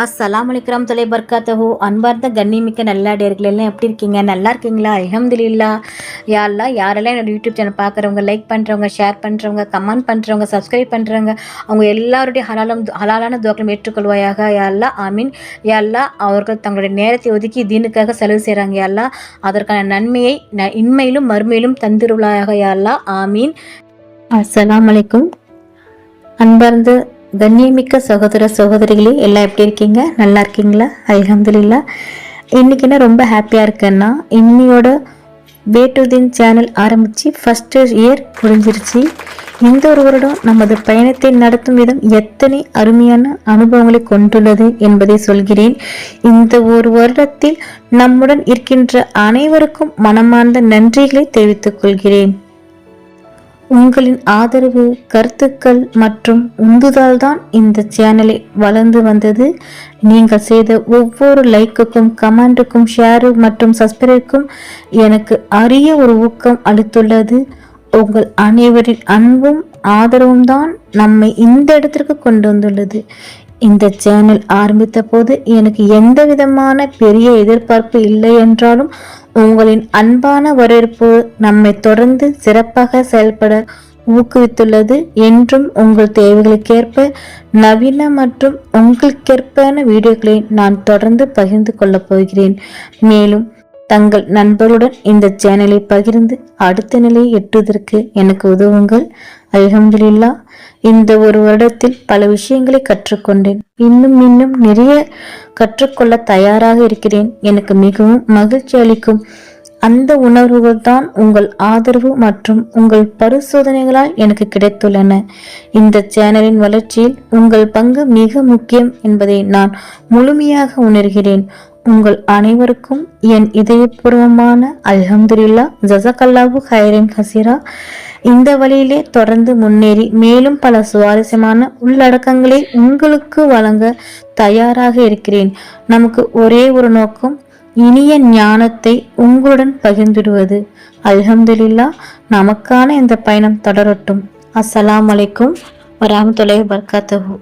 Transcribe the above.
அஸ்ஸலாமு அலைக்கும் தொலை பர்காத்தஹு. அன்பார்ந்த கண்ணிமிக்க நல்லாடியர்கள் எல்லாம் எப்படி இருக்கீங்க? நல்லா இருக்கீங்களா? அல்ஹம்துலில்லாஹ். யா அல்லாஹ், யாரெல்லாம் என்னோட யூடியூப் சேனல் பார்க்குறவங்க, லைக் பண்ணுறவங்க, ஷேர் பண்ணுறவங்க, கமெண்ட் பண்ணுறவங்க, சப்ஸ்கிரைப் பண்ணுறவங்க, அவங்க எல்லாருடைய ஹலாலான துவாக்களும் ஏற்றுக்கொள்வாயாக. யா அல்லாஹ், ஆமீன். யா அல்லாஹ், அவர்கள் தங்களுடைய நேரத்தை ஒதுக்கி தீனுக்காக செலவு செய்கிறாங்க. யா அல்லாஹ், அதற்கான நன்மையை இன்மையிலும் மறுமையிலும் தந்திருவாயாக. யா அல்லாஹ், ஆமீன். அஸ்ஸலாமு அலைக்கும். அன்பார்ந்த கண்ணியமிக்க சகோதர சகோதரிகளே, எல்லாம் எப்படி இருக்கீங்க? நல்லா இருக்கீங்களா? அல்ஹம்துலில்லாஹ். இன்னைக்கு என்ன ரொம்ப ஹாப்பியாக இருக்கேன்னா, இன்னையோட பேட்டுதீன் சேனல் ஆரம்பித்து ஃபஸ்ட்டு இயர் முடிஞ்சிருச்சு. இந்த ஒரு வருடம் நமது பயணத்தை நடத்தும் விதம் எத்தனை அருமையான அனுபவங்களை கொண்டுள்ளது என்பதை சொல்கிறேன். இந்த ஒரு வருடத்தில் நம்முடன் இருக்கின்ற அனைவருக்கும் மனமார்ந்த நன்றிகளை தெரிவித்துக் கொள்கிறேன். உங்களின் ஆதரவு, கருத்துக்கள் மற்றும் உந்துதல் தான் இந்த சேனலை வளர்ந்து வந்தது. நீங்கள் செய்த ஒவ்வொரு லைக்குக்கும், கமெண்ட்டுக்கும், ஷேரு மற்றும் சப்ஸ்கிரைபுக்கும் எனக்கு அரிய ஒரு ஊக்கம் அளித்துள்ளது. உங்கள் அனைவரின் அன்பும் ஆதரவும் தான் நம்மை இந்த இடத்திற்கு கொண்டு வந்துள்ளது. இந்த சேனல் ஆரம்பித்த போது எனக்கு எந்த விதமான பெரிய எதிர்பார்ப்பு இல்லை என்றாலும் உங்களின் அன்பான வரவேற்பு நம்மை தொடர்ந்து சிறப்பாக செயல்பட ஊக்குவித்துள்ளது. என்றும் உங்கள் தேவைகளுக்கேற்ப நவீன மற்றும் உங்களுக்கேற்பான வீடியோக்களை நான் தொடர்ந்து பகிர்ந்து கொள்ளப் போகிறேன். மேலும் தங்கள் நண்பர்களுடன் இந்த சேனலை பகிர்ந்து அடுத்த நிலையை எட்டுவதற்கு எனக்கு உதவுங்கள். அல்ஹம்துலில்லாஹ். இந்த ஒரு வருடத்தில் பல விஷயங்களை கற்றுக்கொண்டேன். இன்னும் நிறைய கற்றுக்கொள்ள தயாராக இருக்கிறேன். எனக்கு மிகவும் மகிழ்ச்சி அளிக்கும் அந்த உணர்வுகள் தான் உங்கள் ஆதரவு மற்றும் உங்கள் பரிசோதனைகளால் எனக்கு கிடைத்துள்ளன. இந்த சேனலின் வளர்ச்சியில் உங்கள் பங்கு மிக முக்கியம் என்பதை நான் முழுமையாக உணர்கிறேன். உங்கள் அனைவருக்கும் என் இதயபூர்வமான அல்ஹம்துலில்லாஹ், ஜஸாக்கல்லாஹு ஹைரன் கசீரா. இந்த வழியிலே தொடர்ந்து முன்னேறி மேலும் பல சுவாரஸ்யமான உள்ளடக்கங்களை உங்களுக்கு வழங்க தயாராக இருக்கிறேன். நமக்கு ஒரே ஒரு நோக்கம், இனிய ஞானத்தை உங்களுடன் பகிர்ந்துடுவது. அல்ஹம்துலில்லாஹ். நமக்கான இந்த பயணம் தொடரட்டும். அஸ்ஸலாமு அலைக்கும் வரஹ்மத்துல்லாஹி வபரகாத்துஹு.